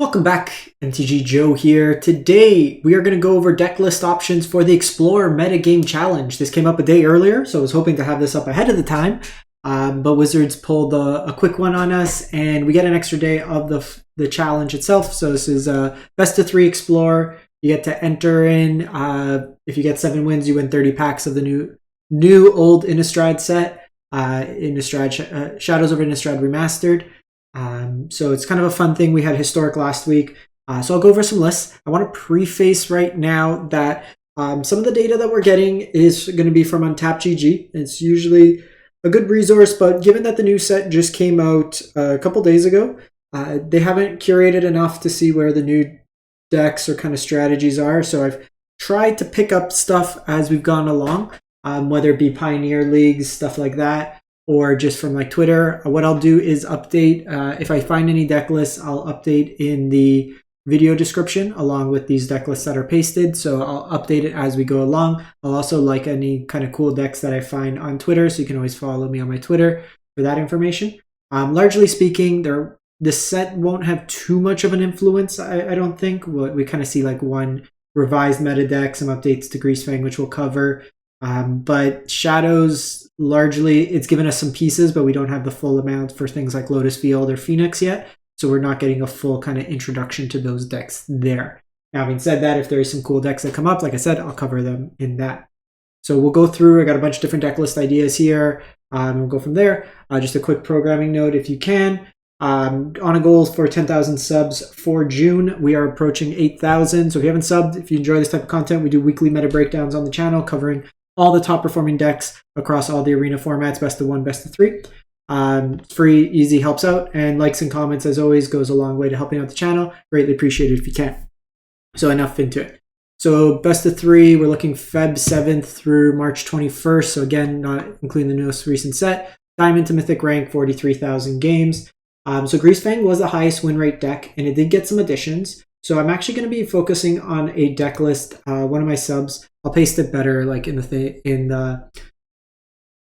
Welcome back, MTG Joe here. Today, we are going to go over deck list options for the Explorer Metagame Challenge. This came up a day earlier, so I was hoping to have this up ahead of the time. But Wizards pulled a quick one on us, and we get an extra day of the challenge itself. So this is a best of 3 Explorer. You get to enter in. If you get 7 wins, you win 30 packs of the new old Innistrad set. Shadows over Innistrad Remastered. So it's kind of a fun thing. We had Historic last week. So I'll go over some lists. I want to preface right now that some of the data that we're getting is going to be from UntappedGG. It's usually a good resource, but given that the new set just came out a couple days ago, they haven't curated enough to see where the new decks or kind of strategies are. So I've tried to pick up stuff as we've gone along, whether it be Pioneer Leagues, stuff like that, or just from like Twitter. What I'll do is update, if I find any deck lists, I'll update in the video description along with these deck lists that are pasted. So I'll update it as we go along. I'll also like any kind of cool decks that I find on Twitter, so you can always follow me on my Twitter for that information. Largely speaking, this set won't have too much of an influence, I don't think. We kind of see like one revised meta deck, some updates to Greasefang, which we'll cover. But Shadows, largely, it's given us some pieces, but we don't have the full amount for things like Lotus Field or Phoenix yet. So we're not getting a full kind of introduction to those decks there. Now, having said that, if there is some cool decks that come up, like I said, I'll cover them in that. So we'll go through. I got a bunch of different deck list ideas here. We'll go from there. Just a quick programming note, if you can. On a goal for 10,000 subs for June. We are approaching 8,000. So if you haven't subbed, if you enjoy this type of content, we do weekly meta breakdowns on the channel covering all the top performing decks across all the arena formats, best of 1, best of 3. Free, easy, helps out, and likes and comments, as always, goes a long way to helping out the channel. Greatly appreciated if you can. So enough into it. So best of 3, we're looking Feb 7th through March 21st. So again, not including the newest recent set. Diamond to Mythic rank, 43,000 games. So Greasefang was the highest win rate deck, and it did get some additions. So I'm actually going to be focusing on a deck list. One of my subs, I'll paste it better like in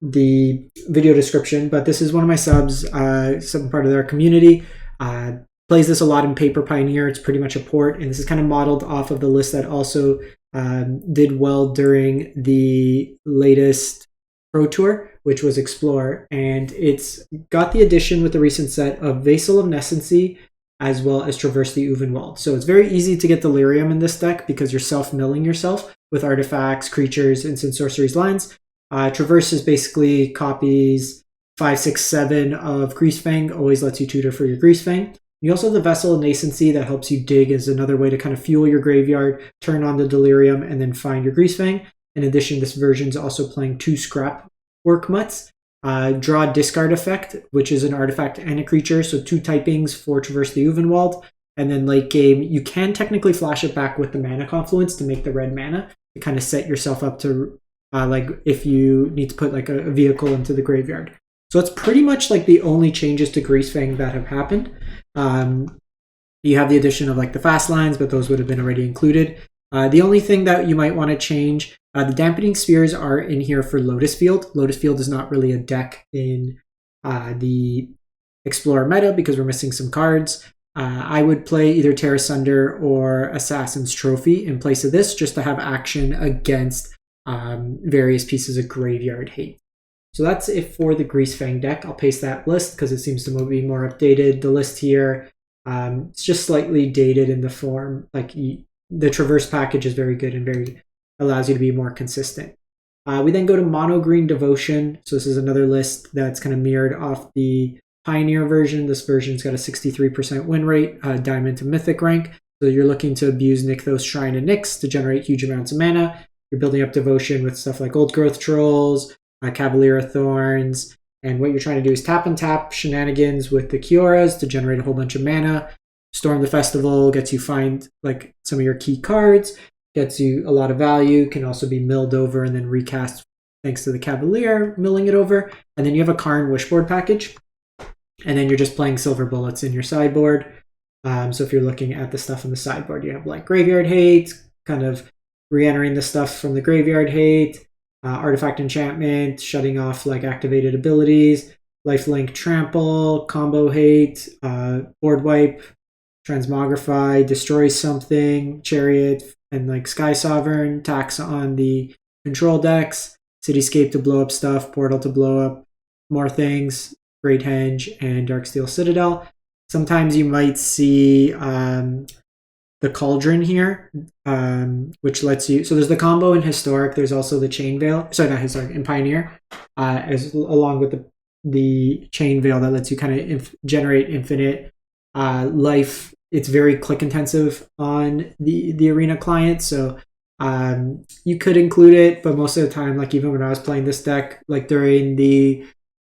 the video description, but this is one of my subs, some part of their community. Plays this a lot in Paper Pioneer. It's pretty much a port, and this is kind of modeled off of the list that also did well during the latest Pro Tour, which was Explorer, and it's got the addition with the recent set of Vassal of Nescency, as well as Traverse the Uvenwald. So it's very easy to get Delirium in this deck because you're self-milling yourself with artifacts, creatures, instant sorceries, lines. Traverse is basically copies 5, 6, 7 of Greasefang, always lets you tutor for your Greasefang. You also have the Vessel of Nascency that helps you dig as another way to kind of fuel your graveyard, turn on the Delirium, and then find your Greasefang. In addition, this version is also playing 2 Scrap Work Mutts. Draw Discard Effect, which is an artifact and a creature, so 2 typings for Traverse the Uvenwald. And then late game, you can technically flash it back with the Mana Confluence to make the red mana to kind of set yourself up to, like if you need to put like a vehicle into the graveyard. So it's pretty much like the only changes to Greasefang that have happened. You have the addition of like the fast lines, but those would have been already included. The only thing that you might want to change, the Dampening Spheres are in here for Lotus Field. Lotus Field is not really a deck in the Explorer meta because we're missing some cards. I would play either Terra Sunder or Assassin's Trophy in place of this just to have action against various pieces of graveyard hate. So that's it for the Greasefang deck. I'll paste that list because it seems to be more updated. The list here, it's just slightly dated in the form. Like the Traverse package is very good and very allows you to be more consistent. We then go to Mono Green Devotion. So this is another list that's kind of mirrored off the Pioneer version. This version's got a 63% win rate, Diamond to Mythic rank. So you're looking to abuse Nykthos Shrine and Nyx to generate huge amounts of mana. You're building up Devotion with stuff like Old Growth Trolls, Cavalier of Thorns, and what you're trying to do is tap and tap shenanigans with the Kioras to generate a whole bunch of mana. Storm the Festival gets you find like some of your key cards, gets you a lot of value, can also be milled over and then recast thanks to the Cavalier milling it over. And then you have a Karn Wishboard package, and then you're just playing Silver Bullets in your sideboard. So if you're looking at the stuff in the sideboard, you have like Graveyard Hate, kind of re-entering the stuff from the Graveyard Hate, Artifact Enchantment, shutting off like activated abilities, Lifelink Trample, Combo Hate, Board Wipe, Transmogrify destroys something, Chariot and like Sky Sovereign, tax on the control decks, Cityscape to blow up stuff, Portal to blow up more things, Great Henge, and Darksteel Citadel. Sometimes you might see the Cauldron here, which lets you, so there's the combo in Historic, there's also the Chain Veil, sorry, not Historic, in Pioneer, along with the Chain Veil that lets you kind of generate infinite life. It's very click intensive on the Arena client, so you could include it, but most of the time, like even when I was playing this deck, like during the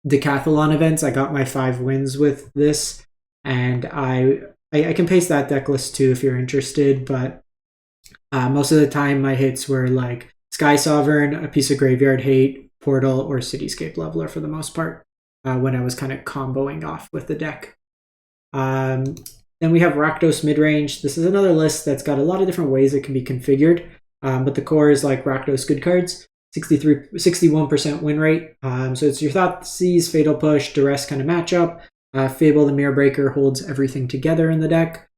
Decathlon events, I got my 5 wins with this, and I can paste that deck list too if you're interested, but most of the time my hits were like Sky Sovereign, a piece of Graveyard Hate, Portal, or Cityscape Leveler for the most part, when I was kind of comboing off with the deck. Then we have Rakdos Midrange. This is another list that's got a lot of different ways it can be configured, but the core is like Rakdos good cards, 61% win rate. So it's your Thoughtseize, Fatal Push, Duress kind of matchup. Fable the Mirror Breaker holds everything together in the deck.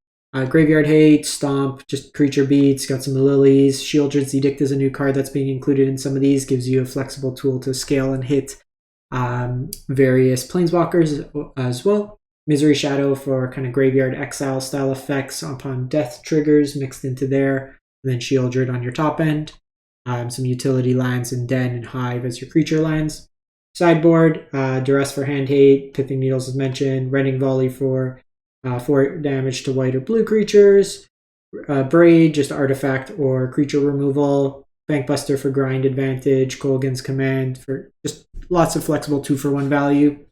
Graveyard Hate, Stomp, just creature beats, got some Lilies. Shieldred's Edict is a new card that's being included in some of these, gives you a flexible tool to scale and hit various Planeswalkers as well. Misery Shadow for kind of Graveyard Exile style effects upon death triggers mixed into there. And then Shieldred on your top end. Some utility lands and Den and Hive as your creature lands. Sideboard, Duress for Hand Hate, Pithing Needles as mentioned, Rending Volley for 4 damage to white or blue creatures, Braid, just artifact or creature removal, Bankbuster for grind advantage, Kolaghan's Command for just lots of flexible 2-for-1 value,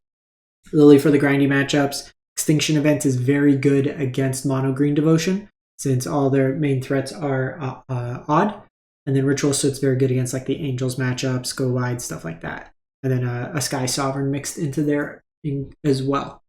Lily for the grindy matchups. Extinction Event is very good against Mono Green Devotion since all their main threats are odd, and then Ritual Soot's very good against like the Angels matchups, Go Wide, stuff like that. And then a Sky Sovereign mixed into there as well.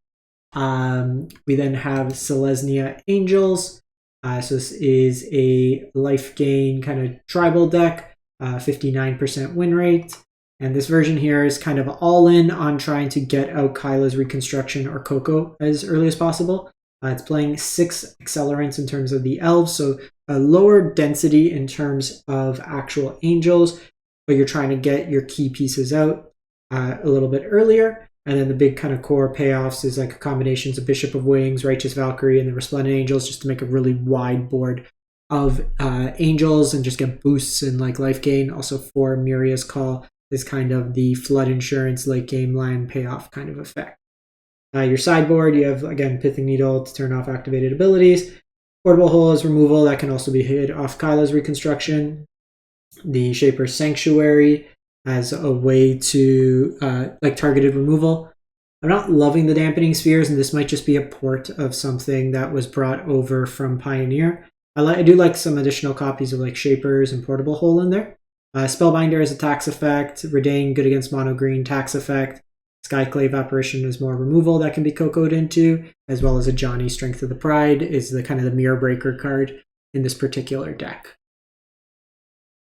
We then have Selesnya Angels. So this is a life gain kind of tribal deck, 59% win rate. And this version here is kind of all in on trying to get out Kyla's Reconstruction or Coco as early as possible. It's playing 6 accelerants in terms of the elves, so a lower density in terms of actual angels, but you're trying to get your key pieces out a little bit earlier. And then the big kind of core payoffs is like combinations of Bishop of Wings, Righteous Valkyrie, and the Resplendent Angels, just to make a really wide board of angels and just get boosts in like life gain. Also 4 Miria's Call is kind of the flood insurance late game land payoff kind of effect. Your sideboard, you have again Pithing Needle to turn off activated abilities. Portable Hole is removal that can also be hit off Kyla's Reconstruction. The Shaper's Sanctuary as a way to like targeted removal. I'm not loving the Dampening Spheres, and this might just be a port of something that was brought over from Pioneer. I do like some additional copies of like Shapers and Portable Hole in there. Spellbinder is a tax effect. Redain, good against mono green, tax effect. Skyclave Apparition is more removal that can be cocoed into, as well as a Johnny Strength of the Pride is the kind of the Mirror Breaker card in this particular deck.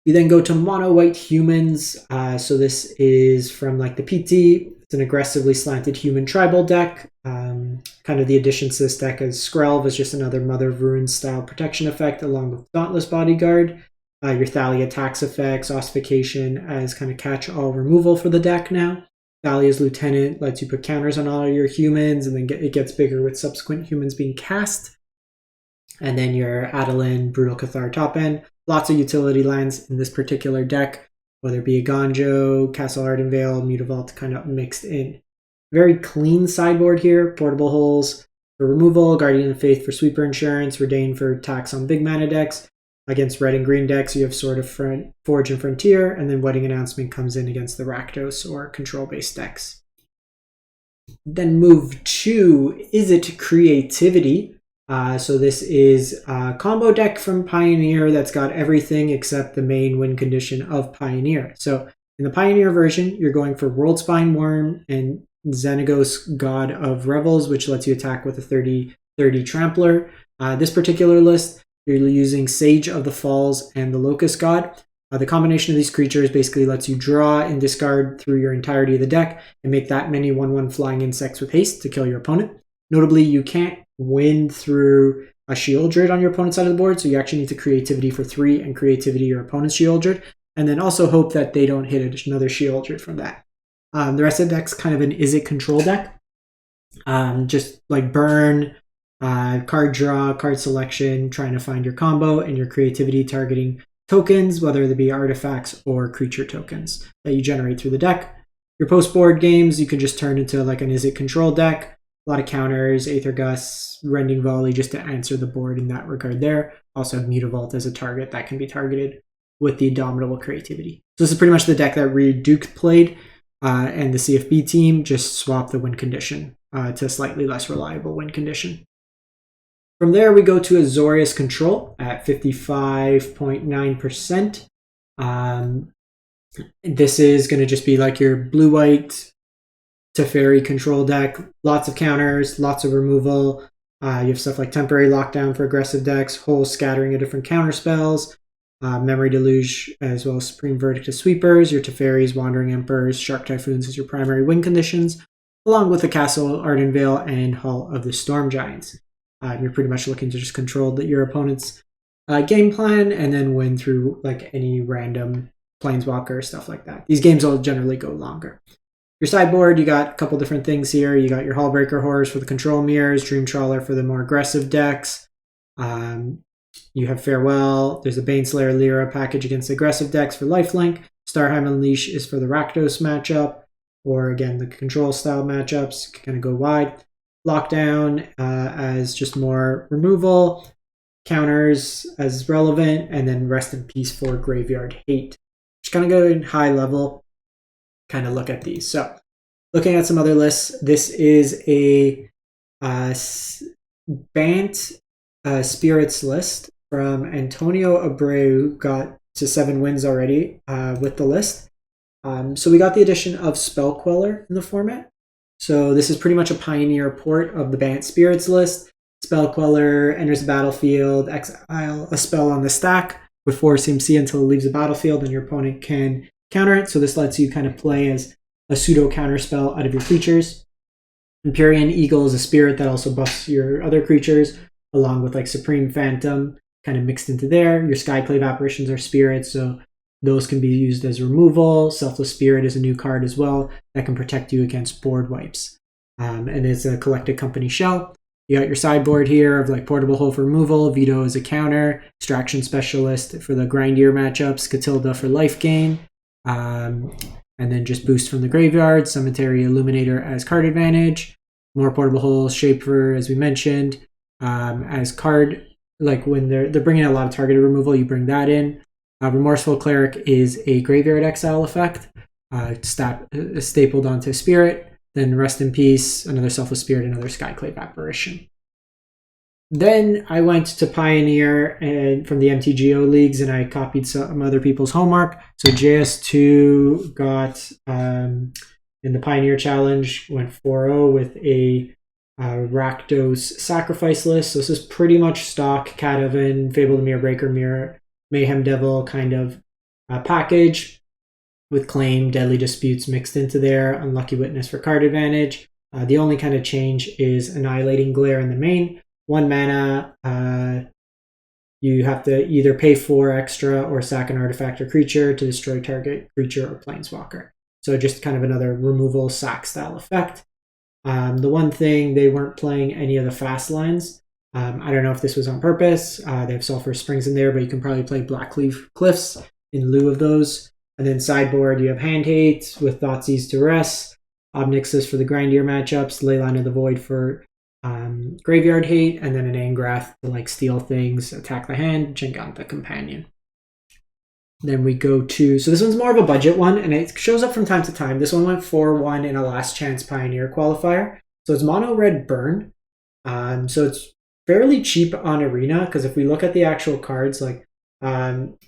We then go to Mono White Humans. So this is from like the PT. It's an aggressively slanted human tribal deck. Kind of the additions to this deck is Skrelv is just another Mother of Runes style protection effect along with Dauntless Bodyguard. Your Thalia tax effects, Ossification as kind of catch-all removal for the deck now. Thalia's Lieutenant lets you put counters on all your humans, and then it gets bigger with subsequent humans being cast. And then your Adeline, Brutal Cathar top end. Lots of utility lands in this particular deck, whether it be a Gonjo, Castle Ardenvale, Mutavault kind of mixed in. Very clean sideboard here. Portable Holes for removal, Guardian of Faith for sweeper insurance, Redain for tax on big mana decks. Against red and green decks, you have Sword of Forge and Frontier, and then Wedding Announcement comes in against the Rakdos or control-based decks. Then move to Izzet Creativity. So this is a combo deck from Pioneer that's got everything except the main win condition of Pioneer. So in the Pioneer version, you're going for Worldspine Worm and Xenagos God of Revels, which lets you attack with a 30/30 Trampler. This particular list, you're using Sage of the Falls and the Locust God. The combination of these creatures basically lets you draw and discard through your entirety of the deck and make that many 1/1 flying insects with haste to kill your opponent. Notably, you can't win through a Shieldred on your opponent's side of the board, so you actually need to creativity for 3 and creativity your opponent's Shieldred, and then also hope that they don't hit another Shieldred from that. The rest of the deck's kind of an Izzet control deck. Just like burn, card draw, card selection, trying to find your combo, and your creativity targeting tokens, whether they be artifacts or creature tokens that you generate through the deck. Your post-board games, you can just turn into like an Izzet control deck. A lot of counters, Aether Gust, Rending Volley, just to answer the board in that regard there. Also have Mutavault as a target that can be targeted with the Indomitable creativity. So this is pretty much the deck that Reed Duke played, and the CFB team just swapped the win condition to a slightly less reliable win condition. From there, we go to Azorius Control at 55.9%. This is going to just be like your blue-white Teferi control deck. Lots of counters, lots of removal. You have stuff like Temporary Lockdown for aggressive decks, whole scattering of different counter spells, Memory Deluge, as well as Supreme Verdict of Sweepers, your Teferis, Wandering Emperors, Shark Typhoons as your primary win conditions, along with the Castle Ardenvale and Hall of the Storm Giants. You're pretty much looking to just control your opponent's game plan and then win through like any random Planeswalker, stuff like that. These games all generally go longer. Your sideboard, you got a couple different things here. You got your Hullbreaker Horrors for the control mirrors, Dream Trawler for the more aggressive decks. You have Farewell. There's a Baneslayer Lyra package against aggressive decks for lifelink. Starheim Unleash is for the Rakdos matchup, or again, the control style matchups, kind of go wide. Lockdown as just more removal, counters as relevant, and then Rest in Peace for Graveyard Hate. Just kind of go in high level, kind of look at these. So looking at some other lists, this is a Bant Spirits list from Antonio Abreu, got to 7 wins already with the list. So we got the addition of Spell Queller in the format. So this is pretty much a pioneer port of the Bant Spirits list. Spell Queller enters the battlefield, exile a spell on the stack with 4 CMC until it leaves the battlefield, and your opponent can counter it. So this lets you kind of play as a pseudo counter spell out of your creatures. Empyrean Eagle is a spirit that also buffs your other creatures, along with like Supreme Phantom kind of mixed into there. Your Skyclave Apparitions are spirits, so those can be used as removal. Selfless Spirit is a new card as well that can protect you against board wipes. And it's a collected company shell. You got your sideboard here of like Portable Hole for removal, Veto as a counter, Extraction Specialist for the grindier matchups, Catilda for life gain, and then just boost from the graveyard, Cemetery Illuminator as card advantage, more Portable Holes, Shaper as we mentioned, as card, like when they're bringing a lot of targeted removal, you bring that in. Remorseful Cleric is a graveyard exile effect, stapled onto Spirit. Then Rest in Peace, another Selfless Spirit, another Skyclave Apparition. Then I went to Pioneer and from the MTGO leagues, and I copied some other people's homework. So JS2 got in the Pioneer Challenge, went 4-0 with a Rakdos Sacrifice list. So this is pretty much stock Catavan, Fable the Mirror Breaker, Mirror Mayhem Devil kind of package with Claim, Deadly Disputes mixed into there, Unlucky Witness for card advantage. The only kind of change is Annihilating Glare in the main. 1 mana, you have to either pay 4 extra or sack an artifact or creature to destroy target creature or planeswalker. So just kind of another removal sack style effect. The one thing, they weren't playing any of the fast lines. I don't know if this was on purpose. They have Sulphur Springs in there, but you can probably play Blackleaf Cliffs in lieu of those. And then sideboard, you have Hand Hate with Thoughtseize to Rest, Obnixis for the grindier matchups, Leyline of the Void for Graveyard Hate, and then an Angrath to like steal things, attack the hand, Giganta Companion. Then we go to, so this one's more of a budget one, and it shows up from time to time. This one went 4-1 in a Last Chance Pioneer qualifier. So it's mono red burn. So it's fairly cheap on Arena, because if we look at the actual cards, like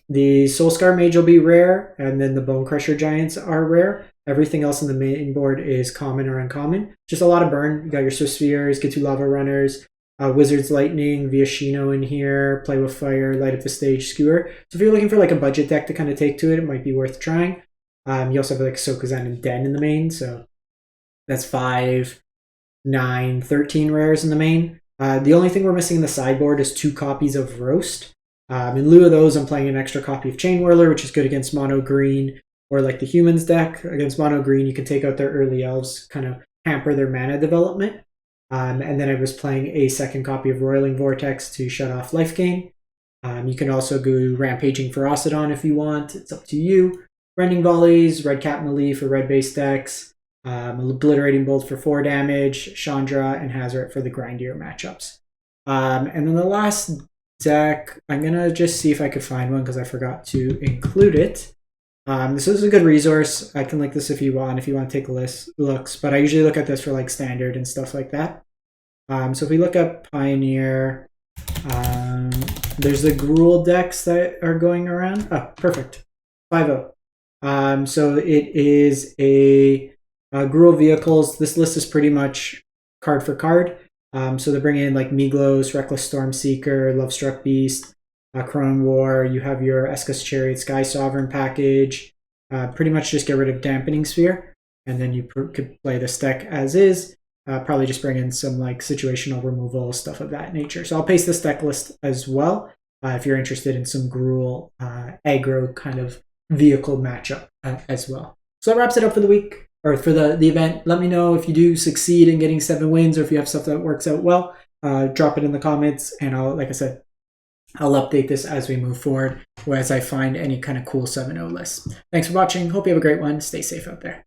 the Soulscar Mage will be rare, and then the Bone Crusher Giants are rare. Everything else on the main board is common or uncommon. Just a lot of burn. You got your Swift Spheres, get 2 Lava Runners, Wizard's Lightning, Viashino in here, Play with Fire, Light Up the Stage, Skewer. So if you're looking for like a budget deck to kind of take to it, it might be worth trying. You also have like Sokazan and Den in the main, so that's 5, 9, 13 rares in the main. The only thing we're missing in the sideboard is 2 copies of Roast. In lieu of those, I'm playing an extra copy of Chain Whirler, which is good against mono green, or like the Humans deck. Against mono green, you can take out their early elves, kind of hamper their mana development. And then I was playing a second copy of Roiling Vortex to shut off life gain. You can also go Rampaging Ferocidon if you want. It's up to you. Rending Volleys, Red Cat Melee for red-based decks, Obliterating Bolt for 4 damage, Chandra and Hazard for the grindier matchups. And then the last deck, I'm going to just see if I could find one because I forgot to include it. This is a good resource. I can link this if you want to take looks, but I usually look at this for like standard and stuff like that. So if we look at Pioneer, there's the Gruul decks that are going around. Oh, perfect. 5-0. So it is a Gruul Vehicles. This list is pretty much card for card. So they're bringing in like Miglos, Reckless Stormseeker, Lovestruck Beast, Crone War. You have your Esca's Chariot Sky Sovereign package. Pretty much just get rid of Dampening Sphere, and then you could play this deck as is. Probably just bring in some like situational removal, stuff of that nature. So I'll paste this deck list as well if you're interested in some Gruul aggro kind of vehicle matchup as well. So that wraps it up for the week, or for the event. Let me know if you do succeed in getting 7 wins, or if you have stuff that works out well. Drop it in the comments, and like I said, I'll update this as we move forward, or as I find any kind of cool 7-0 lists. Thanks for watching. Hope you have a great one. Stay safe out there.